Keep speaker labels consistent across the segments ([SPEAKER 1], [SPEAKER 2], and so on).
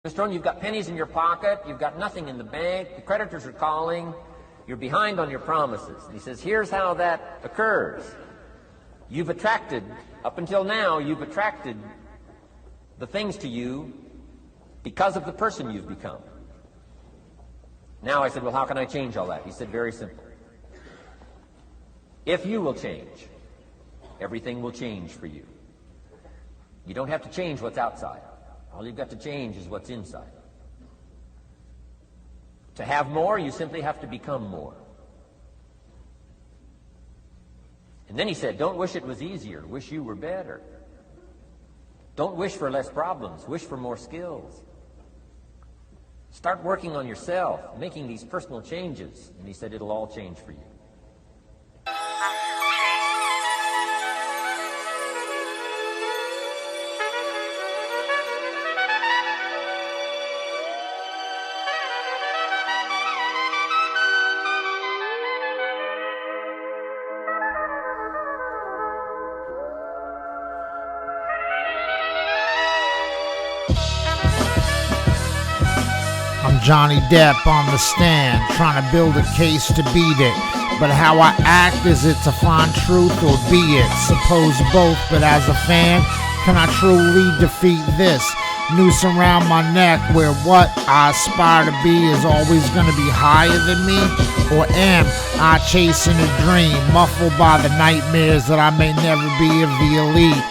[SPEAKER 1] Mr. Stone, you've got pennies in your pocket, you've got nothing in the bank, the creditors are calling, you're behind on your promises. And he says, here's how that occurs. You've attracted, up until now, you've attracted the things to you because of the person you've become. Now I said, well, how can I change all that? He said, very simple. If you will change, everything will change for you. You don't have to change what's outside. All you've got to change is what's inside. To have more, you simply have to become more. And then he said, don't wish it was easier. Wish you were better. Don't wish for less problems. Wish for more skills. Start working on yourself, making these personal changes. And he said, it'll all change for you.
[SPEAKER 2] I'm Johnny Depp on the stand, trying to build a case to beat it. But how I act, is it to find truth or be it? Suppose both, but as a fan, can I truly defeat this? Noose around my neck where what I aspire to be is always gonna be higher than me? Or am I chasing a dream, muffled by the nightmares that I may never be of the elite?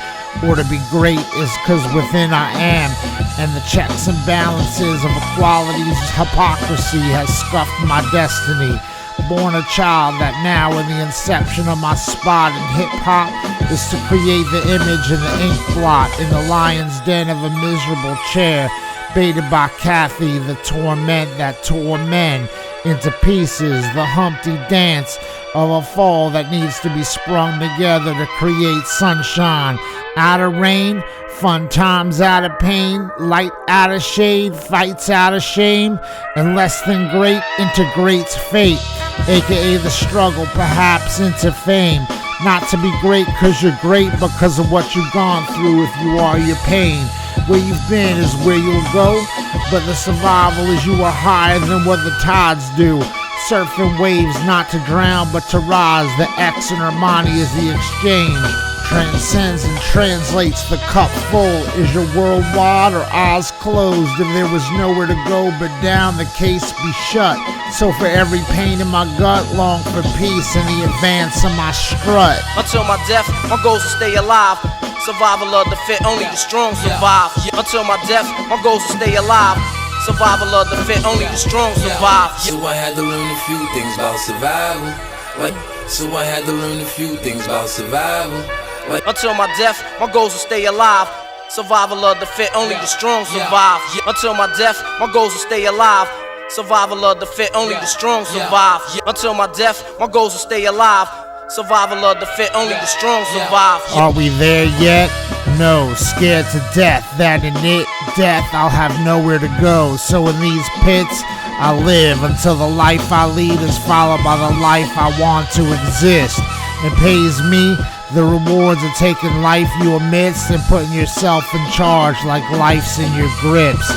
[SPEAKER 2] Or to be great is cause within I am, and the checks and balances of equality's hypocrisy has scuffed my destiny. Born a child that now in the inception of my spot in hip-hop is to create the image in the ink blot in the lion's den of a miserable chair, baited by Kathy, the torment that tore men into pieces, the Humpty Dance of a fall that needs to be sprung together to create sunshine out of rain, fun times out of pain, light out of shade, fights out of shame, and less than great integrates fate, aka the struggle perhaps into fame. Not to be great cause you're great, but cause of what you've gone through. If you are your pain, where you've been is where you'll go, but the survival is you are higher than what the tides do. Surfing waves not to drown but to rise. The X in Armani is the exchange. Transcends and translates the cup full. Is your world wide or eyes closed? If there was nowhere to go but down, the case be shut. So for every pain in my gut, long for peace in the advance of my strut.
[SPEAKER 3] Until my death, my goals to stay alive. Survival of the fit, only the strong survive. Until my death, my goals to stay alive. Survival of the fit, only the strong survive.
[SPEAKER 4] So I had to learn a few things about survival. So I had to learn a few things about survival.
[SPEAKER 3] Until my death, my goals to stay alive. Survival of the fit, only the strong survive. Until my death, my goals to stay alive. Survival of the fit, only the strong survive. Until my death, my goals to stay alive. Survival of the fit, only the strong survive.
[SPEAKER 2] Are we there yet? No, scared to death that in death I'll have nowhere to go. So in these pits I live until the life I lead is followed by the life I want to exist. It pays me the rewards of taking life you amidst and putting yourself in charge like life's in your grips.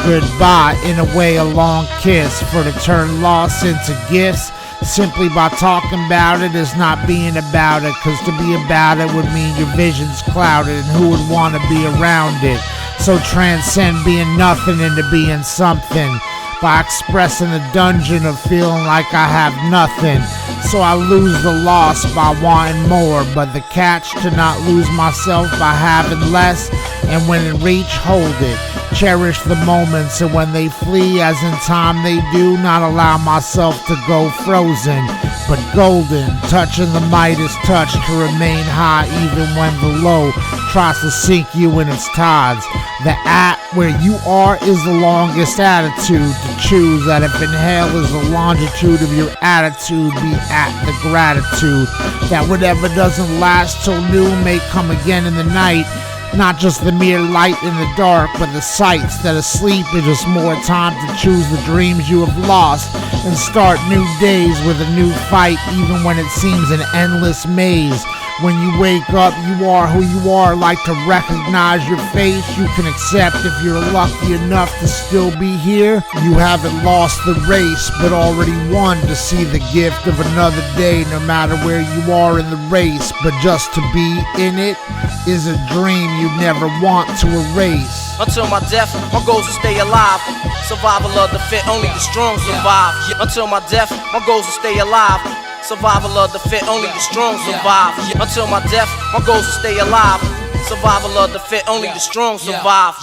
[SPEAKER 2] Goodbye, in a way a long kiss, for to turn loss into gifts simply by talking about it is not being about it, cause to be about it would mean your vision's clouded and who would want to be around it. So transcend being nothing into being something by expressing the dungeon of feeling like I have nothing. So I lose the loss by wanting more, but the catch to not lose myself by having less, and when in reach, hold it. Cherish the moments, and when they flee, as in time they do, not allow myself to go frozen, but golden, touching the Midas touch to remain high even when the low tries to sink you in its tides. The at where you are is the longest attitude to choose, that if inhale is the longitude of your attitude, be at the gratitude that whatever doesn't last till noon may come again in the night. Not just the mere light in the dark, but the sights that asleep is just more time to choose the dreams you have lost and start new days with a new fight, even when it seems an endless maze. When you wake up, you are who you are. Like to recognize your face, you can accept if you're lucky enough to still be here. You haven't lost the race, but already won to see the gift of another day, no matter where you are in the race. But just to be in it is a dream you never want to erase.
[SPEAKER 3] Until my death, my goals will stay alive. Survival of the fit, only the strong survive. Until my death, my goals will stay alive. Survival of the fit, only the strong survive. Until my death, my goals will stay alive. Survival of the fit, only the strong survive.